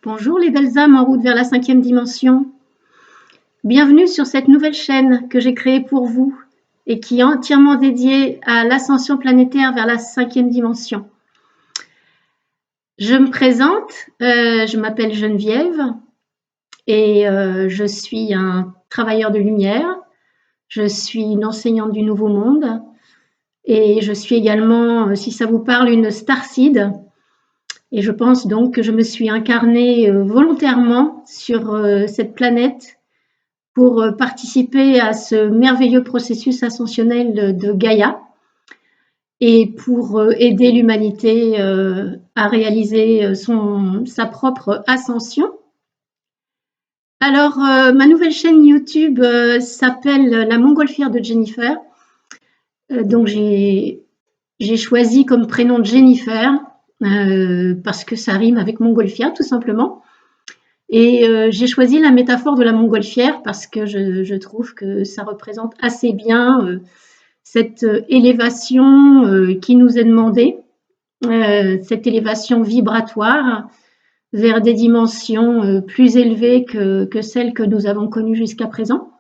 Bonjour les belles âmes en route vers la 5e dimension. Bienvenue sur cette nouvelle chaîne que j'ai créée pour vous et qui est entièrement dédiée à l'ascension planétaire vers la 5e dimension. Je me présente, je m'appelle Geneviève et je suis un travailleur de lumière. Je suis une enseignante du Nouveau Monde et je suis également, si ça vous parle, une starseed. Et je pense donc que je me suis incarnée volontairement sur cette planète pour participer à ce merveilleux processus ascensionnel de Gaïa et pour aider l'humanité à réaliser sa propre ascension. Alors, ma nouvelle chaîne YouTube s'appelle La Montgolfière de Jennifer. Donc, j'ai choisi comme prénom Jennifer parce que ça rime avec montgolfière, tout simplement. Et j'ai choisi la métaphore de la montgolfière parce que je trouve que ça représente assez bien cette élévation qui nous est demandée, cette élévation vibratoire vers des dimensions plus élevées que celles que nous avons connues jusqu'à présent.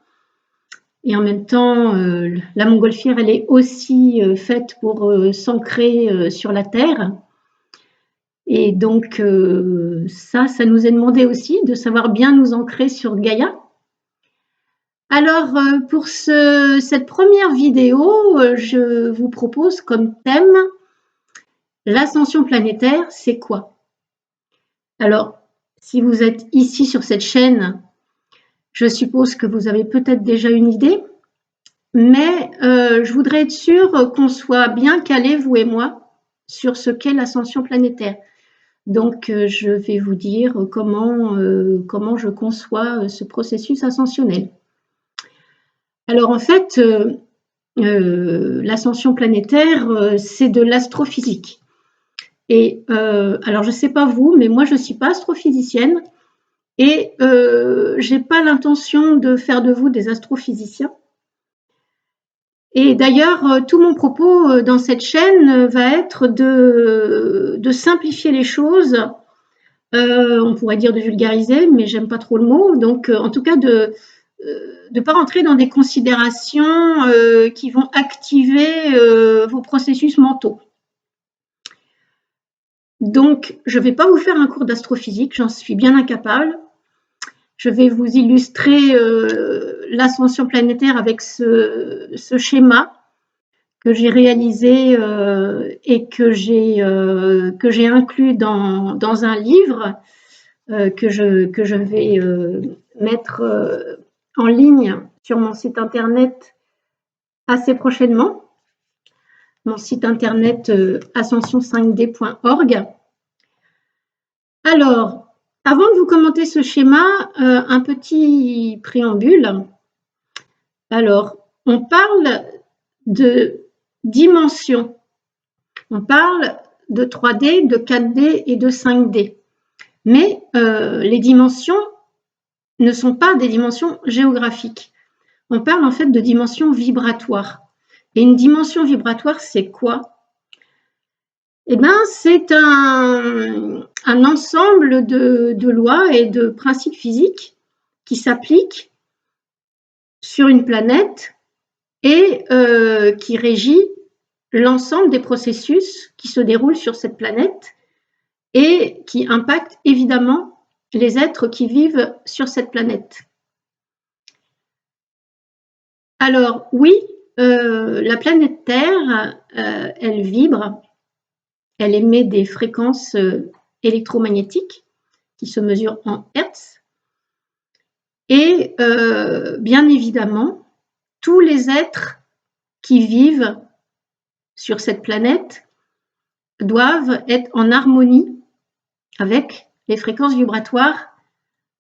Et en même temps, la montgolfière, elle est aussi faite pour s'ancrer sur la Terre. Et donc, ça nous est demandé aussi de savoir bien nous ancrer sur Gaïa. Alors, pour cette première vidéo, je vous propose comme thème l'ascension planétaire, c'est quoi? Alors, si vous êtes ici sur cette chaîne, je suppose que vous avez peut-être déjà une idée, mais je voudrais être sûre qu'on soit bien calés, vous et moi, sur ce qu'est l'ascension planétaire. Donc, je vais vous dire comment je conçois ce processus ascensionnel. Alors, en fait, l'ascension planétaire, c'est de l'astrophysique. Et alors, je ne sais pas vous, mais moi, je ne suis pas astrophysicienne et je n'ai pas l'intention de faire de vous des astrophysiciens. Et d'ailleurs, tout mon propos dans cette chaîne va être de simplifier les choses. On pourrait dire de vulgariser, mais j'aime pas trop le mot. Donc, en tout cas, de ne pas rentrer dans des considérations qui vont activer vos processus mentaux. Donc, je ne vais pas vous faire un cours d'astrophysique, j'en suis bien incapable. Je vais vous illustrer l'ascension planétaire avec ce schéma que j'ai réalisé et que j'ai inclus dans un livre que je vais mettre en ligne sur mon site internet assez prochainement. Mon site internet ascension5d.org. Alors, avant de vous commenter ce schéma, un petit préambule. Alors, on parle de dimensions. On parle de 3D, de 4D et de 5D. Mais les dimensions ne sont pas des dimensions géographiques. On parle en fait de dimensions vibratoires. Et une dimension vibratoire, c'est quoi? Eh bien, c'est un ensemble de lois et de principes physiques qui s'appliquent sur une planète et qui régit l'ensemble des processus qui se déroulent sur cette planète et qui impactent évidemment les êtres qui vivent sur cette planète. Alors oui, la planète Terre, elle vibre, elle émet des fréquences électromagnétiques qui se mesurent en Hertz. Et bien évidemment, tous les êtres qui vivent sur cette planète doivent être en harmonie avec les fréquences vibratoires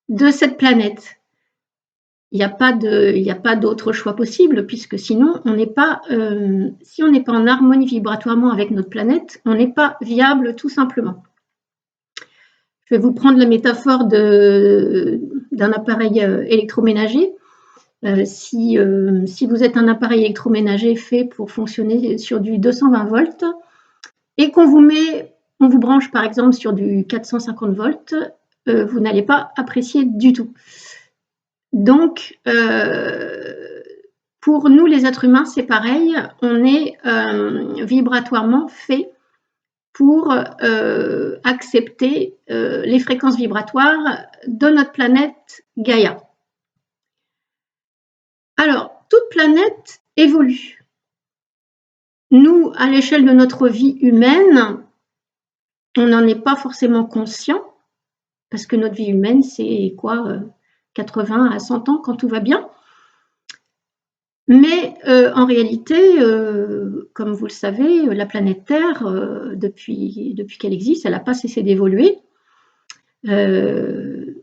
de cette planète. Il n'y a pas d'autre choix possible, puisque sinon, si on n'est pas en harmonie vibratoirement avec notre planète, on n'est pas viable tout simplement. Je vais vous prendre la métaphore d'un appareil électroménager. Si vous êtes un appareil électroménager fait pour fonctionner sur du 220 volts et qu'on vous branche par exemple sur du 450 volts, vous n'allez pas apprécier du tout. Donc, pour nous, les êtres humains, c'est pareil. On est vibratoirement fait pour accepter les fréquences vibratoires de notre planète Gaïa. Alors, toute planète évolue. Nous, à l'échelle de notre vie humaine, on n'en est pas forcément conscient, parce que notre vie humaine, c'est quoi, 80 à 100 ans quand tout va bien. Mais en réalité, comme vous le savez, la planète Terre, depuis qu'elle existe, elle n'a pas cessé d'évoluer. Elle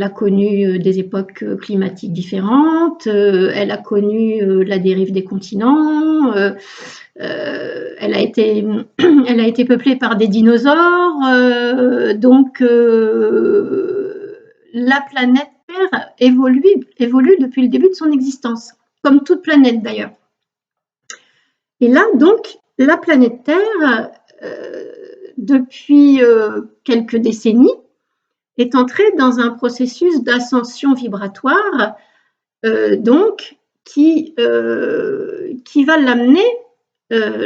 a connu des époques climatiques différentes, elle a connu la dérive des continents, elle a été peuplée par des dinosaures, donc la planète Terre évolue depuis le début de son existence, comme toute planète d'ailleurs. Et là, donc, la planète Terre, depuis quelques décennies, est entrée dans un processus d'ascension vibratoire, donc qui va l'amener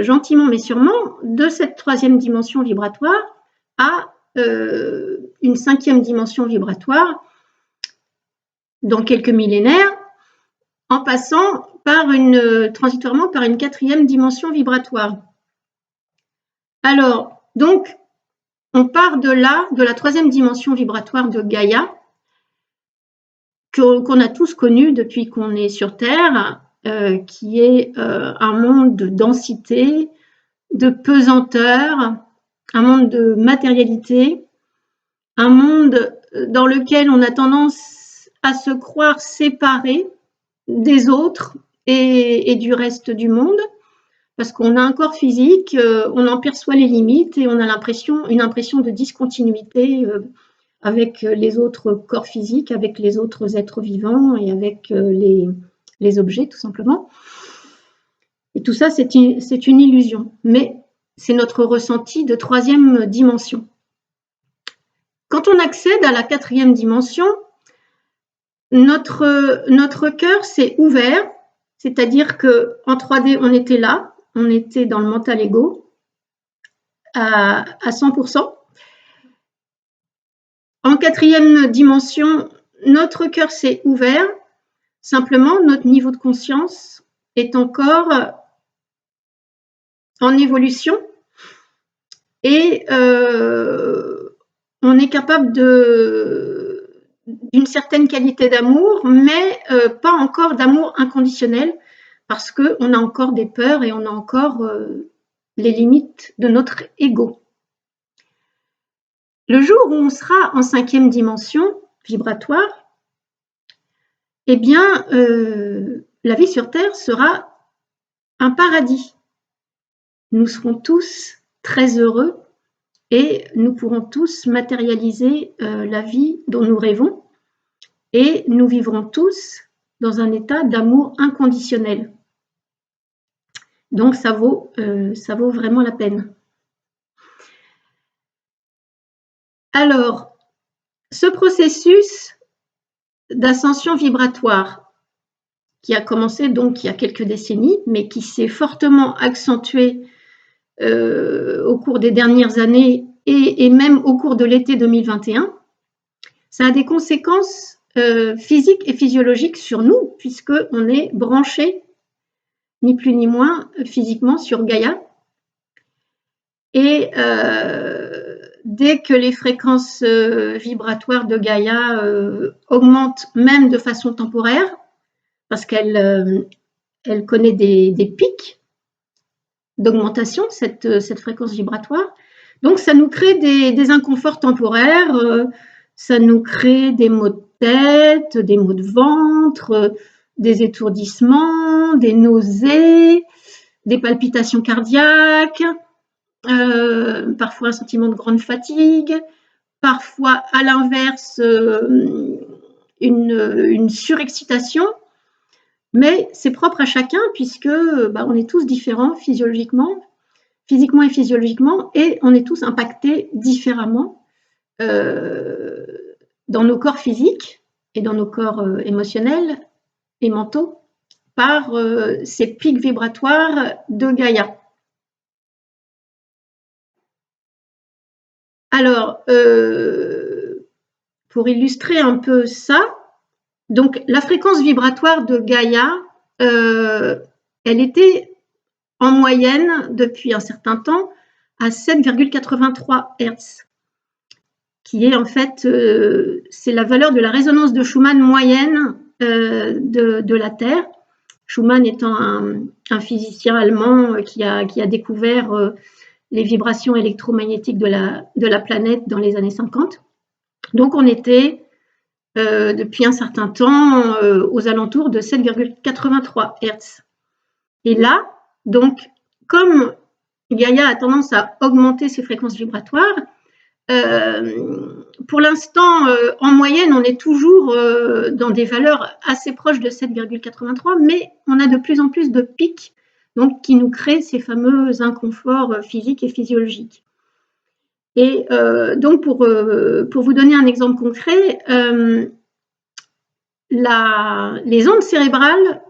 gentiment mais sûrement de cette 3e dimension vibratoire à une 5e dimension vibratoire dans quelques millénaires, en passant transitoirement par une 4e dimension vibratoire. Alors, donc, on part de là, de la 3e dimension vibratoire de Gaïa, qu'on a tous connu depuis qu'on est sur Terre, qui est un monde de densité, de pesanteur, un monde de matérialité, un monde dans lequel on a tendance à se croire séparé des autres et du reste du monde, parce qu'on a un corps physique, on en perçoit les limites et on a une impression de discontinuité avec les autres corps physiques, avec les autres êtres vivants et avec les objets, tout simplement. Et tout ça, c'est une illusion, mais c'est notre ressenti de 3e dimension. Quand on accède à la 4e dimension, notre cœur s'est ouvert, c'est-à-dire qu'en 3D, on était là, on était dans le mental ego à 100%. En 4e dimension, notre cœur s'est ouvert, simplement notre niveau de conscience est encore en évolution et on est capable d'une certaine qualité d'amour, mais pas encore d'amour inconditionnel, parce qu'on a encore des peurs et on a encore les limites de notre ego. Le jour où on sera en 5e dimension vibratoire, eh bien, la vie sur Terre sera un paradis. Nous serons tous très heureux et nous pourrons tous matérialiser la vie dont nous rêvons et nous vivrons tous dans un état d'amour inconditionnel. Donc, ça vaut vraiment la peine. Alors, ce processus d'ascension vibratoire qui a commencé donc il y a quelques décennies, mais qui s'est fortement accentué au cours des dernières années et même au cours de l'été 2021, ça a des conséquences physiques et physiologiques sur nous, puisqu'on est branché, ni plus ni moins, physiquement sur Gaïa. Et dès que les fréquences vibratoires de Gaïa augmentent, même de façon temporaire, parce qu'elle connaît des pics d'augmentation, cette fréquence vibratoire. Donc, ça nous crée des inconforts temporaires, ça nous crée des maux de tête, des maux de ventre, des étourdissements, des nausées, des palpitations cardiaques, parfois un sentiment de grande fatigue, parfois à l'inverse une surexcitation, mais c'est propre à chacun puisque on est tous différents physiologiquement physiquement et physiologiquement, et on est tous impactés différemment dans nos corps physiques et dans nos corps émotionnels et mentaux par ces pics vibratoires de Gaïa. Alors, pour illustrer un peu ça, donc la fréquence vibratoire de Gaïa, elle était en moyenne depuis un certain temps à 7,83 Hz, qui est en fait, c'est la valeur de la résonance de Schumann moyenne de la Terre. Schumann étant un physicien allemand qui a découvert les vibrations électromagnétiques de la planète dans les années 50. Donc on était depuis un certain temps aux alentours de 7,83 Hz. Et là, donc, comme Gaïa a tendance à augmenter ses fréquences vibratoires, pour l'instant, en moyenne, on est toujours dans des valeurs assez proches de 7,83, mais on a de plus en plus de pics, donc qui nous créent ces fameux inconforts physiques et physiologiques. Et donc, pour vous donner un exemple concret, les ondes cérébrales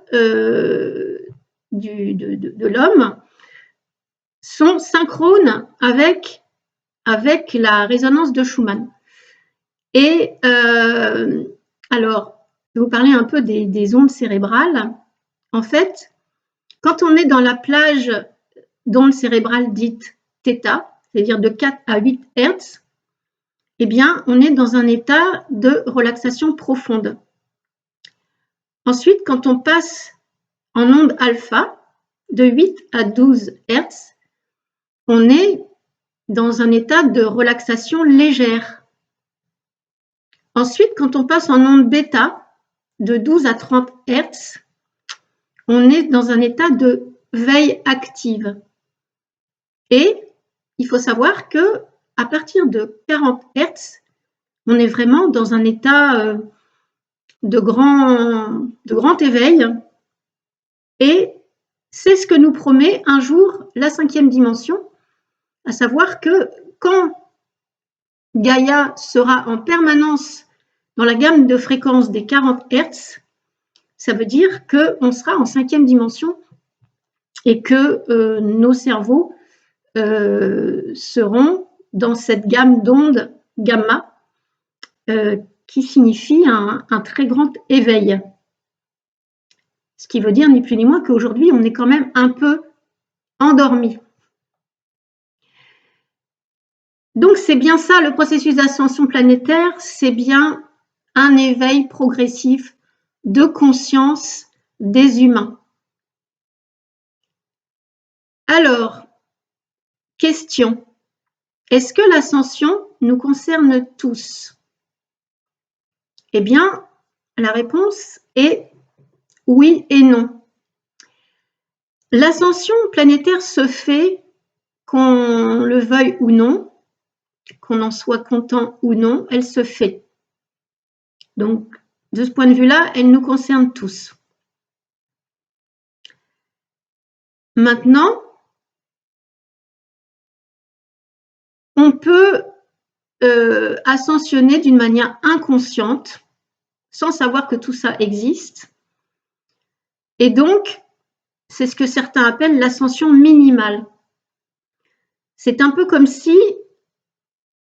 de l'homme sont synchrones avec la résonance de Schumann. Et alors, je vais vous parler un peu des ondes cérébrales. En fait, quand on est dans la plage d'ondes cérébrales dites θ, c'est-à-dire de 4 à 8 Hz, eh bien, on est dans un état de relaxation profonde. Ensuite, quand on passe en onde alpha, de 8 à 12 Hz, on est dans un état de relaxation légère. Ensuite, quand on passe en onde bêta, de 12 à 30 Hz, on est dans un état de veille active. Et il faut savoir que à partir de 40 Hz, on est vraiment dans un état de grand éveil. Et c'est ce que nous promet un jour la 5e dimension, à savoir que quand Gaïa sera en permanence dans la gamme de fréquences des 40 Hz, ça veut dire qu'on sera en 5e dimension et que nos cerveaux seront dans cette gamme d'ondes gamma qui signifie un très grand éveil. Ce qui veut dire ni plus ni moins qu'aujourd'hui, on est quand même un peu endormi. Donc c'est bien ça le processus d'ascension planétaire, c'est bien un éveil progressif de conscience des humains. Alors, question, est-ce que l'ascension nous concerne tous? Eh bien, la réponse est oui et non. L'ascension planétaire se fait, qu'on le veuille ou non, qu'on en soit content ou non, elle se fait. Donc, de ce point de vue-là, elle nous concerne tous. Maintenant, on peut ascensionner d'une manière inconsciente, sans savoir que tout ça existe. Et donc, c'est ce que certains appellent l'ascension minimale. C'est un peu comme si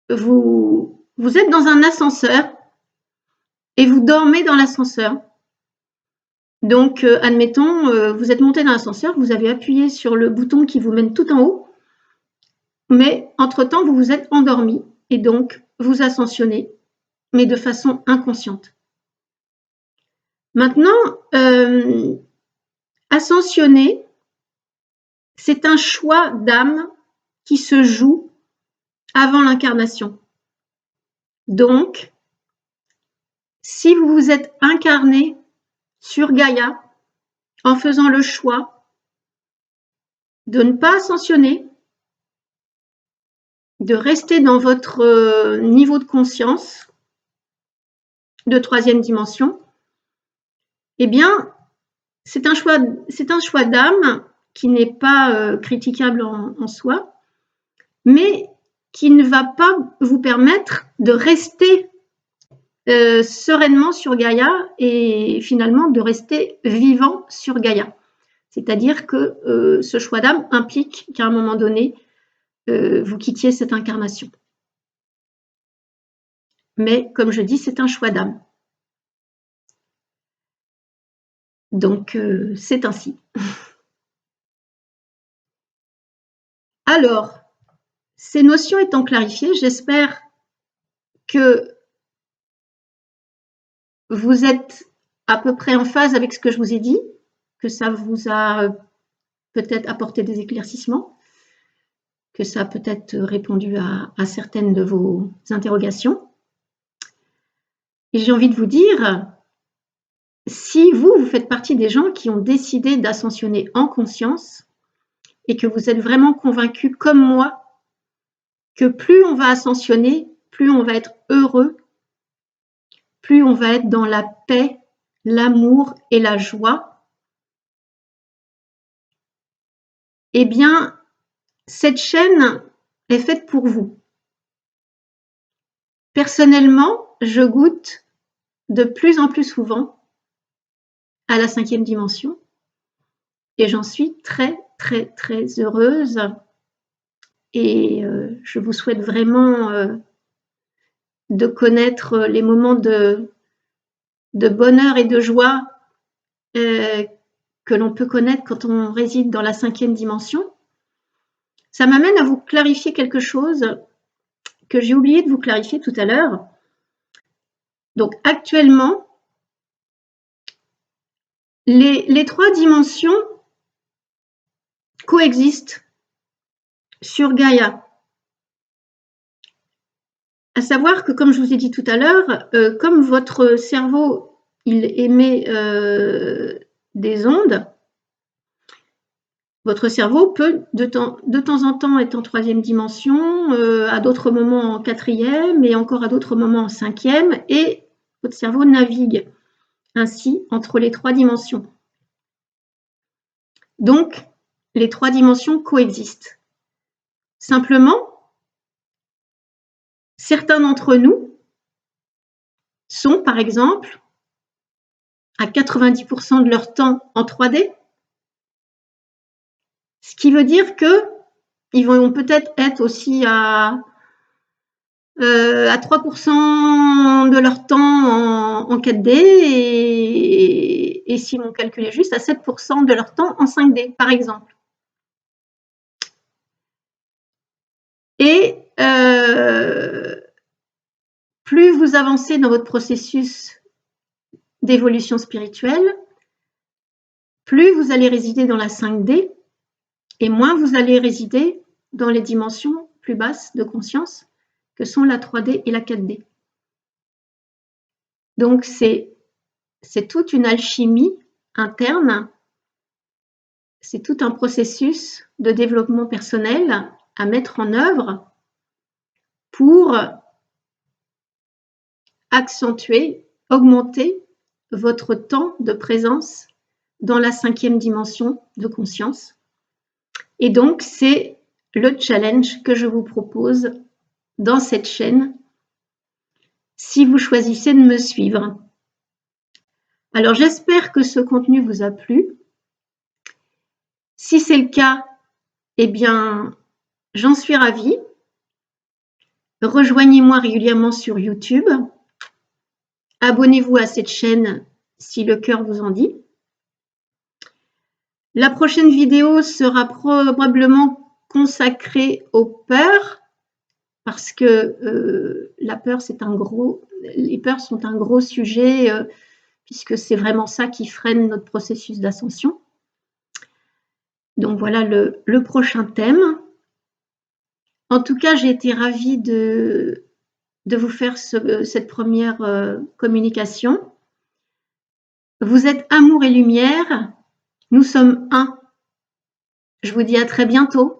vous êtes dans un ascenseur et vous dormez dans l'ascenseur. Donc, admettons, vous êtes monté dans l'ascenseur, vous avez appuyé sur le bouton qui vous mène tout en haut, mais entre-temps, vous vous êtes endormi et donc vous ascensionnez, mais de façon inconsciente. Maintenant, ascensionner, c'est un choix d'âme qui se joue avant l'incarnation. Donc, si vous vous êtes incarné sur Gaïa en faisant le choix de ne pas ascensionner, de rester dans votre niveau de conscience de 3e dimension, eh bien, c'est un choix d'âme qui n'est pas critiquable en soi, mais qui ne va pas vous permettre de rester sereinement sur Gaïa et finalement de rester vivant sur Gaïa. C'est-à-dire que ce choix d'âme implique qu'à un moment donné, vous quittiez cette incarnation. Mais comme je dis, c'est un choix d'âme. Donc, c'est ainsi. Alors, ces notions étant clarifiées, j'espère que vous êtes à peu près en phase avec ce que je vous ai dit, que ça vous a peut-être apporté des éclaircissements, que ça a peut-être répondu à certaines de vos interrogations. Et j'ai envie de vous dire, si vous faites partie des gens qui ont décidé d'ascensionner en conscience et que vous êtes vraiment convaincus comme moi que plus on va ascensionner, plus on va être heureux, plus on va être dans la paix, l'amour et la joie, eh bien, cette chaîne est faite pour vous. Personnellement, je goûte de plus en plus souvent à la 5e dimension et j'en suis très, très, très heureuse. Et je vous souhaite vraiment de connaître les moments de bonheur et de joie que l'on peut connaître quand on réside dans la 5e dimension. Ça m'amène à vous clarifier quelque chose que j'ai oublié de vous clarifier tout à l'heure. Donc actuellement, les 3 dimensions coexistent sur Gaïa. À savoir que, comme je vous ai dit tout à l'heure, comme votre cerveau, il émet des ondes, votre cerveau peut de temps en temps être en 3e dimension, à d'autres moments en 4e et encore à d'autres moments en 5e, et votre cerveau navigue ainsi entre les 3 dimensions. Donc, les 3 dimensions coexistent. Simplement, certains d'entre nous sont, par exemple, à 90% de leur temps en 3D, ce qui veut dire qu'ils vont peut-être être aussi à 3% de leur temps en 4D et si mon calcul est juste, à 7% de leur temps en 5D, par exemple. Et plus vous avancez dans votre processus d'évolution spirituelle, plus vous allez résider dans la 5D et moins vous allez résider dans les dimensions plus basses de conscience que sont la 3D et la 4D. Donc, c'est toute une alchimie interne, c'est tout un processus de développement personnel à mettre en œuvre pour accentuer, augmenter votre temps de présence dans la 5e dimension de conscience. Et donc, c'est le challenge que je vous propose dans cette chaîne si vous choisissez de me suivre. Alors, j'espère que ce contenu vous a plu. Si c'est le cas, eh bien, j'en suis ravie. Rejoignez-moi régulièrement sur YouTube. Abonnez-vous à cette chaîne si le cœur vous en dit. La prochaine vidéo sera probablement consacrée aux peurs, parce que la peur, les peurs sont un gros sujet, puisque c'est vraiment ça qui freine notre processus d'ascension. Donc voilà le prochain thème. En tout cas, j'ai été ravie de vous faire cette première communication. Vous êtes amour et lumière, nous sommes un. Je vous dis à très bientôt.